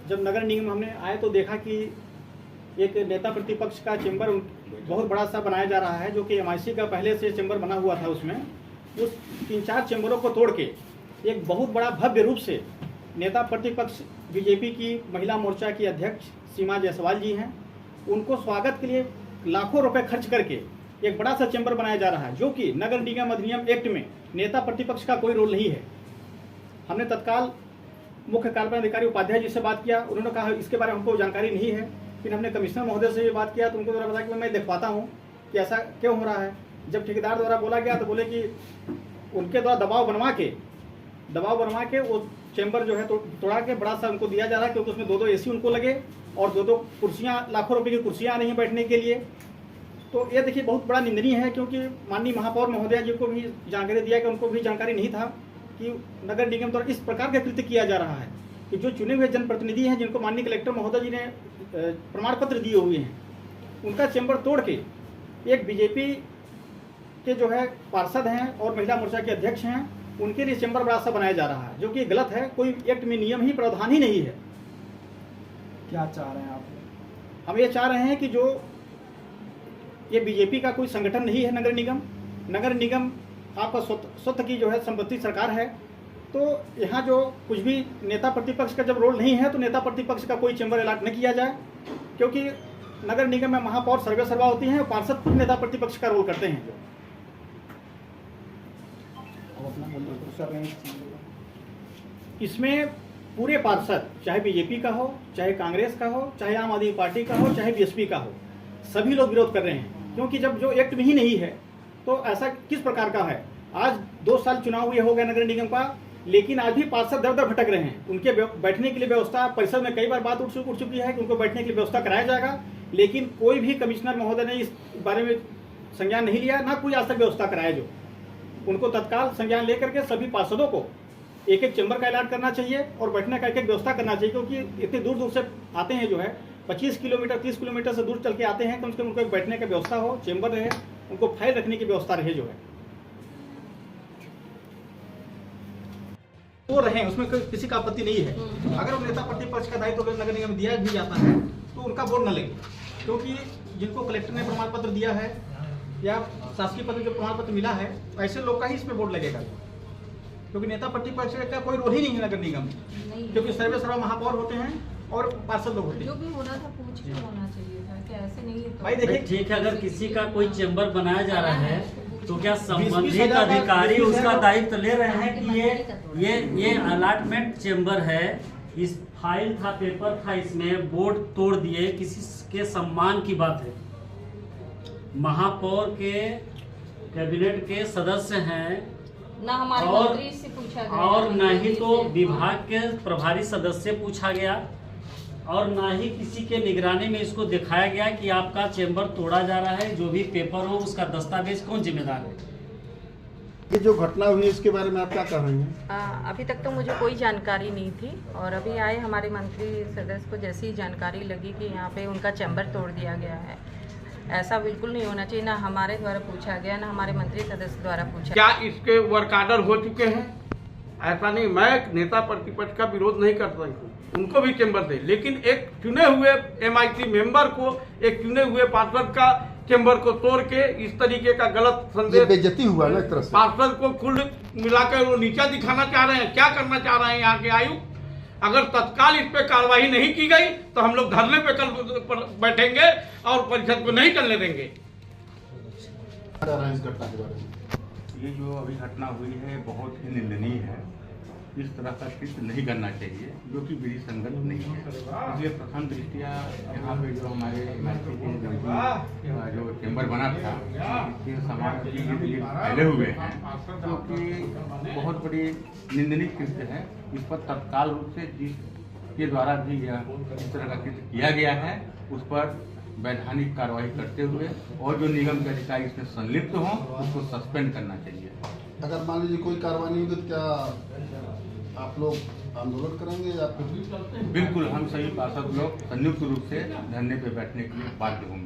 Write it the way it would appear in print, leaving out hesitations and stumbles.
जब नगर निगम हमने आए तो देखा कि एक नेता प्रतिपक्ष का चेंबर बहुत बड़ा सा बनाया जा रहा है, जो कि MIC का पहले से चेंबर बना हुआ था। उसमें उस 3-4 चेंबरों को तोड़ के एक बहुत बड़ा भव्य रूप से नेता प्रतिपक्ष BJP की महिला मोर्चा की अध्यक्ष सीमा जायसवाल जी हैं, उनको स्वागत के लिए लाखों रुपए खर्च करके एक बड़ा सा चेंबर बनाया जा रहा है, जो कि नगर निगम अधिनियम एक्ट में नेता प्रतिपक्ष का कोई रोल नहीं है। हमने तत्काल मुख्य कार्यपालन अधिकारी उपाध्याय जी से बात किया, उन्होंने कहा इसके बारे में हमको जानकारी नहीं है। फिर हमने कमिश्नर महोदय से भी बात किया तो उनको द्वारा बताया कि मैं देखवाता हूँ कि ऐसा क्यों हो रहा है। जब ठेकेदार द्वारा बोला गया तो बोले कि उनके द्वारा दबाव बनवा के वो चेंबर जो है तोड़ा के बड़ा सा उनको दिया जा रहा है, क्योंकि उसमें 2-2 AC उनको लगे और 2-2 कुर्सियाँ, लाखों रुपए की कुर्सियाँ आ रही हैं बैठने के लिए। तो ये देखिए बहुत बड़ा निंदनीय है, क्योंकि माननीय महापौर महोदया जी को भी जानकारी दिया कि उनको भी जानकारी नहीं था कि नगर निगम द्वारा इस प्रकार का कृत्य किया जा रहा है कि जो चुने हुए जनप्रतिनिधि हैं, जिनको माननीय कलेक्टर महोदय जी ने प्रमाण पत्र दिए हुए हैं, उनका चेंबर तोड़ के एक BJP के जो है पार्षद हैं और महिला मोर्चा के अध्यक्ष हैं, उनके लिए चेंबर बड़ा सा बनाया जा रहा है, जो कि गलत है। कोई एक्ट में नियम ही प्रावधान ही नहीं है। क्या चाह रहे हैं आप? हम ये चाह रहे हैं कि जो ये BJP का कोई संगठन नहीं है नगर निगम आपका स्वतः की जो है संपत्ति सरकार है। तो यहाँ जो कुछ भी नेता प्रतिपक्ष का जब रोल नहीं है तो नेता प्रतिपक्ष का कोई चेंबर अलॉट न किया जाए, क्योंकि नगर निगम में महापौर सर्वा होती हैं और पार्षद नेता प्रतिपक्ष का रोल करते हैं। इसमें पूरे पार्षद, चाहे BJP का हो, चाहे कांग्रेस का हो, चाहे आम आदमी पार्टी का हो, चाहे BSP का हो, सभी लोग विरोध कर रहे हैं, क्योंकि जब जो एक्ट में ही नहीं है तो ऐसा किस प्रकार का है। आज 2 साल चुनाव हुए हो गया नगर निगम का, लेकिन आज भी पार्षद दर दर भटक रहे हैं। उनके बैठने के लिए व्यवस्था, परिषद में कई बार बात उठ चुकी है कि उनको बैठने के लिए व्यवस्था कराया जाएगा, लेकिन कोई भी कमिश्नर महोदय ने इस बारे में संज्ञान नहीं लिया, ना कोई आज तक व्यवस्था कराया। जो उनको तत्काल संज्ञान लेकर के सभी पार्षदों को एक चेंबर का ऐलान करना चाहिए और बैठने का एक व्यवस्था करना चाहिए, क्योंकि इतने दूर से आते हैं, जो है 25 किलोमीटर 30 किलोमीटर से दूर चल के आते हैं। कम से कम उनको एक बैठने की व्यवस्था हो, चेंबर रहे, उनको फाइल रखने की व्यवस्था रहे, जो है वो रहे, उसमें किसी का आपत्ति नहीं है। अगर वो नेता प्रतिपक्ष का दायित्व नगर निगम में दिया भी जाता है तो उनका बोर्ड न लगे, क्योंकि जिनको कलेक्टर ने प्रमाण पत्र दिया है या शासकीय पद जो प्रमाण पत्र मिला है, ऐसे लोग का ही इसमें बोर्ड लगेगा, क्योंकि नेता प्रतिपक्ष का कोई रोल ही नहीं है नगर निगम, क्योंकि सर्वा महापौर होते हैं और पार्षद लोग होते हैं। जो भी होना था पूछ के होना चाहिए था कि ऐसे नहीं है तो भाई देखिए, ठीक है, अगर किसी का कोई चेंबर बनाया जा रहा है तो क्या संबंधित अधिकारी उसका दायित्व ले रहे हैं कि ये अलॉटमेंट चेंबर है, इस फाइल था, पेपर था, इसमें बोर्ड तोड़ दिए, किसी के सम्मान की बात है। महापौर के कैबिनेट के सदस्य हैं, ना हमारे मंत्री से पूछा गया और न ही तो विभाग के प्रभारी सदस्य पूछा गया और ना ही किसी के निगरानी में इसको दिखाया गया कि आपका चेंबर तोड़ा जा रहा है। जो भी पेपर हो उसका दस्तावेज कौन जिम्मेदार है? ये जो घटना हुई इसके बारे में आप क्या कह रही हैं? अभी तक तो मुझे कोई जानकारी नहीं थी, और अभी आए हमारे मंत्री सदस्य को जैसी जानकारी लगी कि यहाँ पे उनका चैम्बर तोड़ दिया गया है। ऐसा बिल्कुल नहीं होना चाहिए, ना हमारे द्वारा पूछा गया, ना हमारे मंत्री सदस्य द्वारा पूछा। क्या इसके वर्क आर्डर हो चुके हैं? ऐसा नहीं, मैं नेता प्रतिपक्ष का विरोध नहीं कर रही हूँ, उनको भी चेंबर दे, लेकिन एक चुने हुए MIC मेंबर को, एक चुने हुए पार्षद का चेंबर को तोड़ के इस तरीके का गलत संदेश, बेइज्जती हुआ ना एक तरह से। पार्षद को कुल मिलाकर वो नीचा दिखाना चाह रहे हैं। क्या करना चाह रहे हैं यहाँ के आयुक्त? अगर तत्काल इस पे कार्रवाई नहीं की गई तो हम लोग धरने पे कल बैठेंगे और परिषद को नहीं चलने देंगे। इस घटना के बारे में ये जो अभी घटना हुई है बहुत ही निंदनीय है। इस तरह का कृत्य नहीं करना चाहिए, जो कि विधि संगत नहीं है। इसलिए प्रथम दृष्टिया यहाँ पे जो हमारे MIC के जो चेंबर बना था, इसके समान फैले हुए हैं, जो कि बहुत बड़ी निंदनीय कृत्य है। इस पर तत्काल रूप से जिसके द्वारा भी इस तरह का कृत्य किया गया है उस पर वैधानिक कार्रवाई करते हुए और जो निगम के अधिकारी इसमें संलिप्त हों उसको सस्पेंड करना चाहिए। अगर मान लीजिए कोई कार्रवाई नहीं होगी तो क्या आप लोग आंदोलन करेंगे या फिर? बिल्कुल, हम सभी पार्षद लोग संयुक्त रूप से धरने पे बैठने के लिए बाध्य होंगे।